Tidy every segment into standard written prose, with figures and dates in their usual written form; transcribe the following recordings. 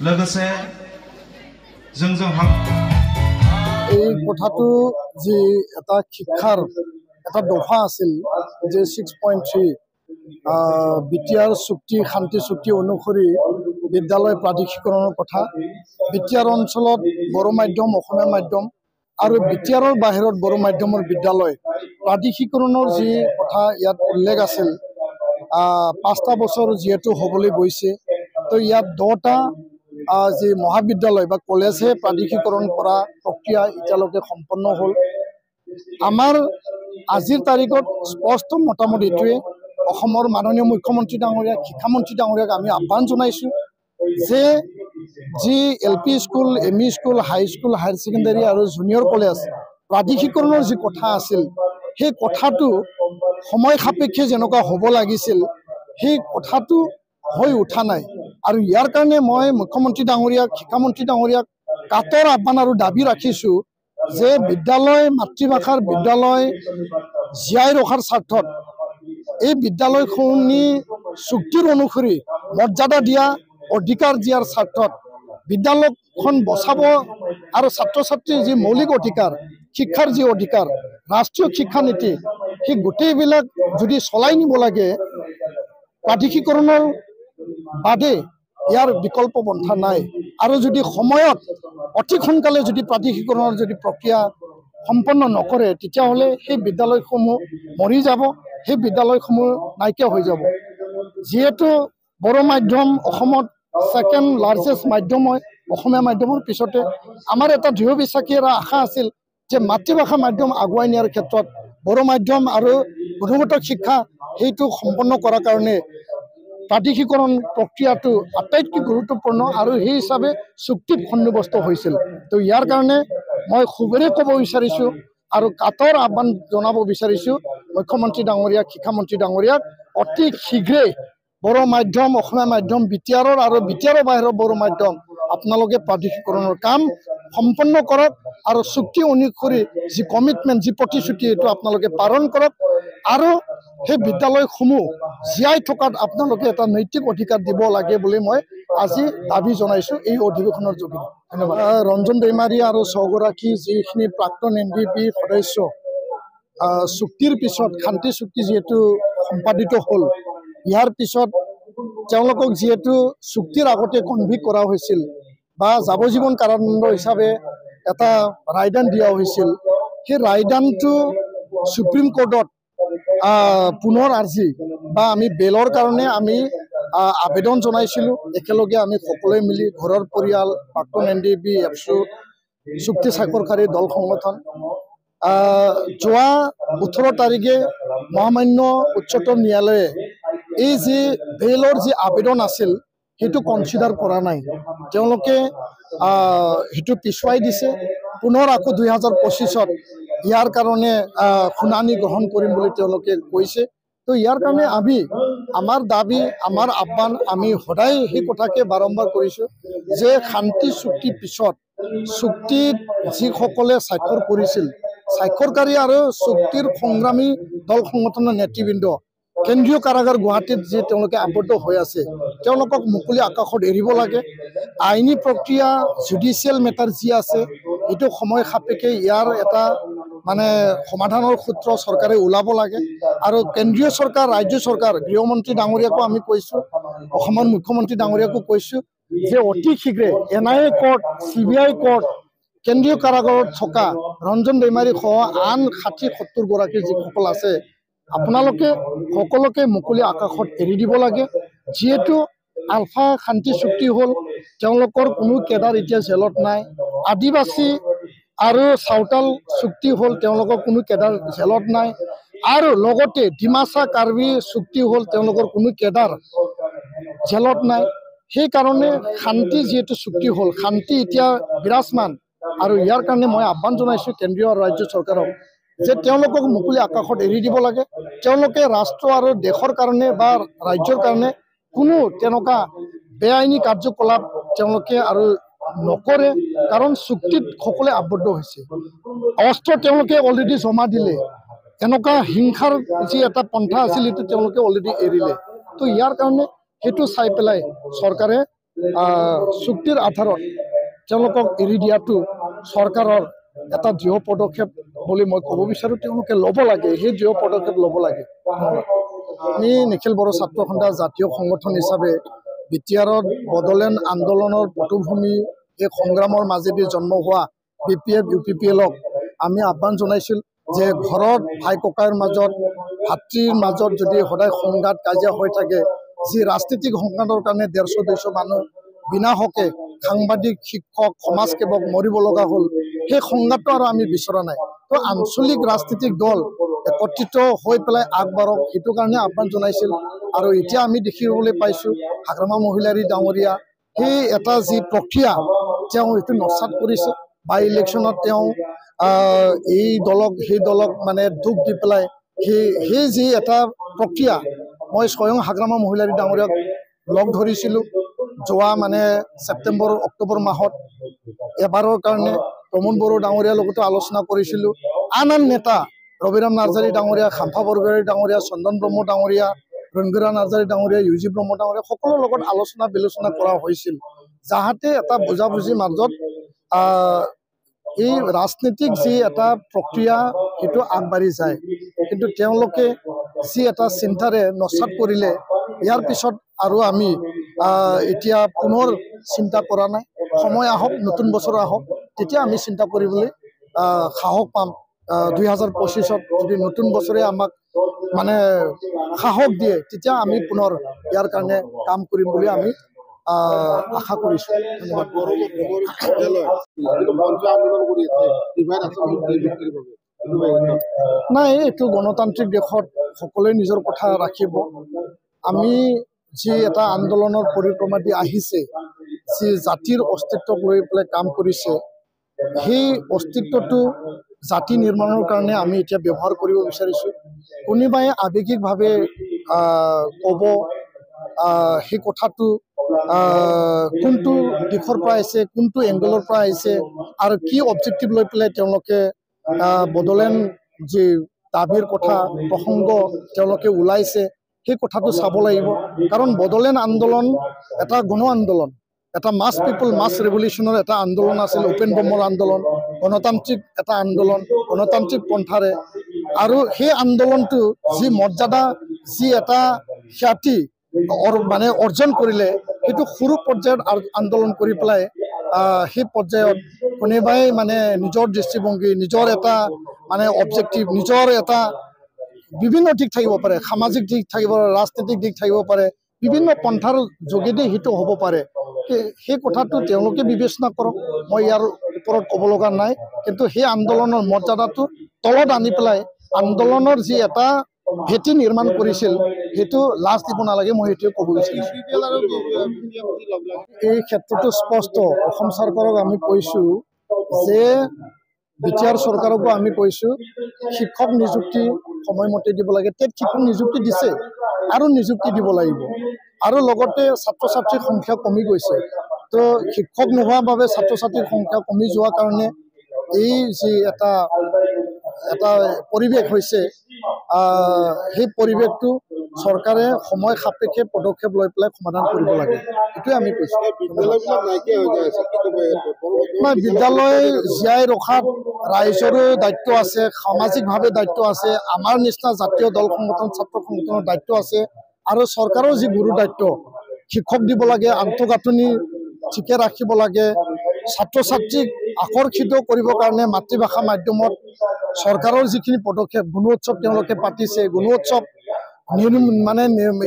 लोगोसे এই কথাটো যে এটা শিক্ষাৰ এটা দফা আছিল যে 6.3 বিটিআৰ চুক্তি শান্তি চুক্তি অনুসৰি বিদ্যালয় প্ৰাধিকৰণৰ কথা বিটিআৰ অঞ্চলত বড়ো মাধ্যম অসমীয়া মাধ্যম আৰু বিটিআৰৰ বাহিৰত বড়ো মাধ্যমৰ বিদ্যালয় প্ৰাধিকৰণৰ যি কথা ইয়াত উল্লেখ আছিল 5টা বছৰ যেহেতু হ'বলৈ গৈছে তো ইয়াত 10টা যে মহাবিদ্যালয় বা কলেজে প্ৰাধিকৰণ কৰা প্ৰক্ৰিয়া এতিয়ালৈকে সম্পন্ন হ'ল আমাৰ আজিৰ তাৰিখত স্পষ্ট মতামত এইটোৱে অসমৰ মাননীয় মুখ্যমন্ত্ৰী ডাঙৰীয়া শিক্ষামন্ত্ৰী ডাঙৰীয়াক আমি আহ্বান জনাইছোঁ যে যি এলপি স্কুল এমই স্কুল হাই স্কুল হায়াৰ ছেকেণ্ডাৰী আৰু জুনিয়ৰ কলেজ প্ৰাধিকৰণৰ যি কথা আছিল সেই কথাটো সময় সাপেক্ষে যেনেকুৱা হ'ব লাগিছিল সেই কথাটো হৈ উঠা নাই আৰু ইয়াৰ কাৰণে মই মুখ্যমন্ত্ৰী ডাঙৰীয়াক শিক্ষামন্ত্ৰী ডাঙৰীয়াক কাতৰ আহ্বান আৰু দাবী ৰাখিছোঁ যে বিদ্যালয় মাতৃভাষাৰ বিদ্যালয় জীয়াই ৰখাৰ স্বাৰ্থত এই বিদ্যালয়খনি চুক্তিৰ অনুসৰি মৰ্যাদা দিয়া অধিকাৰ দিয়াৰ স্বাৰ্থত বিদ্যালয়খন বচাব আৰু ছাত্ৰ ছাত্ৰীৰ যি মৌলিক অধিকাৰ শিক্ষাৰ যি অধিকাৰ ৰাষ্ট্ৰীয় শিক্ষা নীতি সেই গোটেইবিলাক যদি চলাই নিব লাগে প্ৰাধিকৰণৰ বাদে ইয়াৰ বিকল্প পন্থা নাই আৰু যদি সময়ত অতি সোনকালে যদি প্ৰাধিকৰণৰ যদি প্ৰক্ৰিয়া সম্পন্ন নকৰে তেতিয়াহ'লে সেই বিদ্যালয়সমূহ মৰি যাব সেই বিদ্যালয়সমূহ নাইকিয়া হৈ যাব যেহেতু বড়ো মাধ্যম অসমত সেকেন্ড লাৰ্জেষ্ট মাধ্যম হয় অসমীয়া মাধ্যমৰ পিছতে আমাৰ এটা দৃঢ় বিশ্বাসী আৰু আশা আছিল যে মাতৃভাষা মাধ্যম আগুৱাই নিয়াৰ ক্ষেত্ৰত বড়ো মাধ্যম আৰু গুণগত শিক্ষা সেইটো সম্পন্ন কৰাৰ কাৰণে প্ৰাধিকৰণ প্ৰক্ৰিয়াটো আটাইতকৈ গুৰুত্বপূৰ্ণ আৰু সেই হিচাপে চুক্তিত সন্নিৱস্ত হৈছিল তো ইয়াৰ কাৰণে মই খুবেৰে ক'ব বিচাৰিছোঁ আৰু কাতৰ আহ্বান জনাব বিচাৰিছোঁ মুখ্যমন্ত্ৰী ডাঙৰীয়াক শিক্ষামন্ত্ৰী ডাঙৰীয়াক অতি শীঘ্ৰে বড়ো মাধ্যম অসমীয়া মাধ্যম বিটিআৰৰ আৰু বিটিআৰৰ বাহিৰৰ বড়ো মাধ্যম আপোনালোকে প্ৰাধিকৰণৰ কাম সম্পন্ন কৰক আৰু চুক্তি অনুসৰি যি কমিটমেণ্ট যি প্ৰতিশ্ৰুতি এইটো আপোনালোকে পালন কৰক আৰু সেই বিদ্যালয়সমূহ জীয়াই থকাত আপোনালোকে এটা নৈতিক অধিকাৰ দিব লাগে বুলি মই আজি দাবী জনাইছোঁ এই অধিৱেশনৰ যোগেদি ধন্যবাদ ৰঞ্জন দৈমাৰী আৰু 6গৰাকী যিখিনি প্ৰাক্তন NDP সদস্য চুক্তিৰ পিছত শান্তি চুক্তি যিহেতু সম্পাদিত হ'ল ইয়াৰ পিছত তেওঁলোকক যিহেতু চুক্তিৰ আগতে কনভিক্ট কৰা হৈছিল বা যাৱজীৱন কাৰাদণ্ড হিচাপে এটা ৰায়দান দিয়া হৈছিল সেই ৰায়দানটো সুপ্ৰিম কোৰ্টত পুনৰ আৰ্জি বা আমি বেলৰ কাৰণে আমি আবেদন জনাইছিলোঁ একেলগে আমি সকলোৱে মিলি ঘৰৰ পৰিয়াল প্ৰাক্তন NDP এপছু চুক্তি স্বাক্ষৰকাৰী দল সংগঠন যোৱা 18 তাৰিখে মহামান্য উচ্চতম ন্যায়ালয়ে এই যে বেলৰ যি আবেদন আছিল সেইটো কনচিডাৰ কৰা নাই তেওঁলোকে সেইটো পিছুৱাই দিছে পুনৰ আকৌ 2025ত ইয়াৰ কাৰণে শুনানি গ্ৰহণ কৰিম বুলি তেওঁলোকে কৈছে তো ইয়াৰ কাৰণে আমি আমাৰ দাবী আমাৰ আহ্বান আমি সদায় সেই কথাকে বাৰম্বাৰ কৰিছোঁ যে শান্তি চুক্তিৰ পিছত চুক্তিত যিসকলে স্বাক্ষৰ কৰিছিল স্বাক্ষৰকাৰী আৰু চুক্তিৰ সংগ্ৰামী দল সংগঠনৰ নেতৃবৃন্দ কেন্দ্ৰীয় কাৰাগাৰ গুৱাহাটীত যি তেওঁলোকে আবদ্ধ হৈ আছে তেওঁলোকক মুকলি আকাশত এৰিব লাগে আইনী প্ৰক্ৰিয়া জুডিচিয়েল মেটাৰ যি আছে এইটো সময় সাপেক্ষে ইয়াৰ এটা মানে সমাধানৰ সূত্ৰ চৰকাৰে ওলাব লাগে আৰু কেন্দ্ৰীয় চৰকাৰ ৰাজ্য চৰকাৰ গৃহমন্ত্ৰী ডাঙৰীয়াকো আমি কৈছোঁ অসমৰ মুখ্যমন্ত্ৰী ডাঙৰীয়াকো কৈছোঁ যে অতি শীঘ্ৰে NIA কোৰ্ট CBI কোৰ্ট কেন্দ্ৰীয় কাৰাগাৰত থকা ৰঞ্জন দৈমাৰী সহ আন 60-70 গৰাকী যিসকল আছে আপোনালোকে সকলোকে মুকলি আকাশত এৰি দিব লাগে যেহেতু আলফা শান্তি চুক্তি হ'ল তেওঁলোকৰ কোনো কেডাৰ এতিয়া জেলত নাই আদিবাসী আৰু সাঁওতাল চুক্তি হ'ল তেওঁলোকৰ কোনো কেডাৰ জেলত নাই আৰু লগতে ডিমাচা কাৰ্বি চুক্তি হ'ল তেওঁলোকৰ কোনো কেডাৰ জেলত নাই সেই কাৰণে শান্তি যেহেতু চুক্তি হ'ল শান্তি এতিয়া বিৰাজমান আৰু ইয়াৰ কাৰণে মই আহ্বান জনাইছোঁ কেন্দ্ৰীয় আৰু ৰাজ্য চৰকাৰক যে তেওঁলোকক মুকলি আকাশত এৰি দিব লাগে তেওঁলোকে ৰাষ্ট্ৰ আৰু দেশৰ কাৰণে বা ৰাজ্যৰ কাৰণে কোনো তেনেকুৱা বেআইনী কাৰ্যকলাপ তেওঁলোকে আৰু নকৰে কাৰণ চুক্তিত সকলোৱে আবদ্ধ হৈছে অস্ত্ৰ তেওঁলোকে অলৰেডি জমা দিলে এনেকুৱা হিংসাৰ যি এটা পন্থা আছিল সেইটো তেওঁলোকে অলৰেডি এৰিলে তো ইয়াৰ কাৰণে সেইটো চাই পেলাই চৰকাৰে চুক্তিৰ আধাৰত তেওঁলোকক এৰি দিয়াটো চৰকাৰৰ এটা দৃঢ় পদক্ষেপ বুলি মই ক'ব বিচাৰোঁ তেওঁলোকে ল'ব লাগে সেই দৃঢ় পদক্ষেপ ল'ব লাগে আমি নিখিল বড়ো ছাত্ৰ সন্থা জাতীয় সংগঠন হিচাপে বিটিআৰত বড়োলেণ্ড আন্দোলনৰ পটভূমি এই সংগ্ৰামৰ মাজেদি জন্ম হোৱা BPF UPPLক আমি আহ্বান জনাইছিল যে ঘৰত ভাই ককাইৰ মাজত ভাতৃৰ মাজত যদি সদায় সংঘাত কাজিয়া হৈ থাকে যি ৰাজনীতিক সংঘাতৰ কাৰণে 150-200 মানুহ বিনাশকে সাংবাদিক শিক্ষক সমাজসেৱক মৰিব লগা হ'ল সেই সংঘাতটো আৰু আমি বিচৰা নাই তো আঞ্চলিক ৰাজনীতিক দল একত্ৰিত হৈ পেলাই আগবাঢ়ক সেইটো কাৰণে আহ্বান জনাইছিল আৰু এতিয়া আমি দেখিবলৈ পাইছোঁ হাগ্ৰামা মহিলাৰী ডাঙৰীয়া সেই এটা যি প্ৰক্ৰিয়া তেওঁ এইটো নস্বাত কৰিছে বাই ইলেকশ্যনত তেওঁ এই দলক সেই দলক মানে দুখ দি পেলাই সেই যি এটা প্ৰক্ৰিয়া মই স্বয়ং হাগ্ৰামা মহিলাৰী ডাঙৰীয়াক লগ ধৰিছিলোঁ যোৱা মানে ছেপ্টেম্বৰ অক্টোবৰ মাহত এবাৰৰ কাৰণে প্ৰমোদ বড়ো ডাঙৰীয়াৰ লগতো আলোচনা কৰিছিলোঁ আন নেতা ৰবিৰাম নাৰ্জাৰী ডাঙৰীয়া খাম্ফা বৰগোহাঁই ডাঙৰীয়া চন্দন ব্ৰহ্ম ডাঙৰীয়া ৰঞ্জুৰা নাৰ্জাৰী ডাঙৰীয়া ইউজি ব্ৰহ্ম ডাঙৰীয়া সকলোৰ লগত আলোচনা বিলোচনা কৰা হৈছিল যাহাতে এটা বুজাবুজিৰ মাজত এই ৰাজনীতিক যি এটা প্ৰক্ৰিয়া সেইটো আগবাঢ়ি যায় কিন্তু তেওঁলোকে যি এটা চিন্তাৰে নস্বাত কৰিলে ইয়াৰ পিছত আৰু আমি এতিয়া পুনৰ চিন্তা কৰা নাই সময় আহক নতুন বছৰ আহক তেতিয়া আমি চিন্তা কৰিবলৈ সাহস পাম 2025ত যদি নতুন বছৰে আমাক মানে সাহস দিয়ে তেতিয়া আমি পুনৰ ইয়াৰ কাৰণে কাম কৰিম বুলি আমি আশা কৰিছোঁ নাই এইটো গণতান্ত্ৰিক দেশত সকলোৱে নিজৰ কথা ৰাখিব আমি যি এটা আন্দোলনৰ পৰিক্ৰমা দি আহিছে যি জাতিৰ অস্তিত্বক লৈ পেলাই কাম কৰিছে সেই অস্তিত্বটো জাতি নিৰ্মাণৰ কাৰণে আমি এতিয়া ব্যৱহাৰ কৰিব বিচাৰিছোঁ কোনোবাই আৱেগিকভাৱে ক'ব সেই কথাটো কোনটো দিশৰ পৰা আহিছে কোনটো এংগলৰ পৰা আহিছে আৰু কি অবজেক্টিভ লৈ পেলাই তেওঁলোকে বড়োলেণ্ড যি দাবীৰ কথা প্ৰসংগ তেওঁলোকে ওলাইছে সেই কথাটো চাব লাগিব কাৰণ বড়োলেণ্ড আন্দোলন এটা গণ আন্দোলন এটা মাছ পিপল মাছ ৰেভলিউশ্যনৰ এটা আন্দোলন আছিল উপেন ব্ৰহ্মৰ আন্দোলন গণতান্ত্ৰিক এটা আন্দোলন গণতান্ত্ৰিক পন্থাৰে আৰু সেই আন্দোলনটো যি মৰ্যাদা যি এটা খ্যাতি মানে অৰ্জন কৰিলে সেইটো সৰু পৰ্যায়ত আন্দোলন কৰি পেলাই সেই পৰ্যায়ত কোনোবাই মানে নিজৰ দৃষ্টিভংগী নিজৰ এটা মানে অবজেক্টিভ নিজৰ এটা বিভিন্ন দিশ থাকিব পাৰে সামাজিক দিশ থাকিব পাৰে ৰাজনৈতিক দিশ থাকিব পাৰে বিভিন্ন পন্থাৰ যোগেদি সেইটো হ'ব পাৰে সেই কথাটো তেওঁলোকে বিবেচনা কৰক মই ইয়াৰ ওপৰত ক'ব লগা নাই কিন্তু সেই আন্দোলনৰ মৰ্যাদাটো তলত আনি পেলাই আন্দোলনৰ যি এটা ভেটি নিৰ্মাণ কৰিছিল সেইটো লাজ দিব নালাগে মই সেইটোৱে ক'ব বিচাৰিছোঁ এই ক্ষেত্ৰতো স্পষ্ট অসম চৰকাৰক আমি কৈছোঁ যে বিটিআৰ চৰকাৰকো আমি কৈছোঁ শিক্ষক নিযুক্তি সময়মতে দিব লাগে টেট শিক্ষক নিযুক্তি দিছে আৰু নিযুক্তি দিব লাগিব আৰু লগতে ছাত্ৰ ছাত্ৰীৰ সংখ্যা কমি গৈছে তো শিক্ষক নোহোৱাৰ বাবে ছাত্ৰ ছাত্ৰীৰ সংখ্যা কমি যোৱাৰ কাৰণে এই যি এটা পৰিৱেশ হৈছে সেই পৰিৱেশটো চৰকাৰে সময় সাপেক্ষে পদক্ষেপ লৈ পেলাই সমাধান কৰিব লাগে এইটোৱে আমি কৈছোঁ বিদ্যালয় জীয়াই ৰখাত ৰাইজৰো দায়িত্ব আছে সামাজিকভাৱে দায়িত্ব আছে আমাৰ নিচিনা জাতীয় দল সংগঠন ছাত্ৰ সংগঠনৰ দায়িত্ব আছে আৰু চৰকাৰৰ যি গুৰু দায়িত্ব শিক্ষক দিব লাগে আন্তঃগাঁথনি ঠিকে ৰাখিব লাগে ছাত্ৰ ছাত্ৰীক আকৰ্ষিত কৰিবৰ কাৰণে মাতৃভাষা মাধ্যমত চৰকাৰৰ যিখিনি পদক্ষেপ গুণোৎসৱ তেওঁলোকে পাতিছে গুণোৎসৱ মানে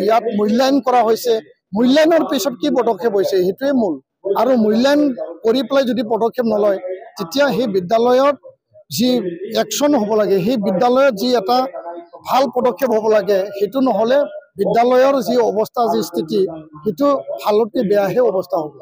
ইয়াত মূল্যায়ন কৰা হৈছে মূল্যায়নৰ পিছত কি পদক্ষেপ হৈছে সেইটোৱে মূল আৰু মূল্যায়ন কৰি পেলাই যদি পদক্ষেপ নলয় তেতিয়া সেই বিদ্যালয়ত যি একশ্যন হ'ব লাগে সেই বিদ্যালয়ত যি এটা ভাল পদক্ষেপ হ'ব লাগে সেইটো নহ'লে বিদ্যালয়ৰ যি অৱস্থা যি স্থিতি সেইটো ভালতকৈ বেয়াহে অৱস্থা হ'ব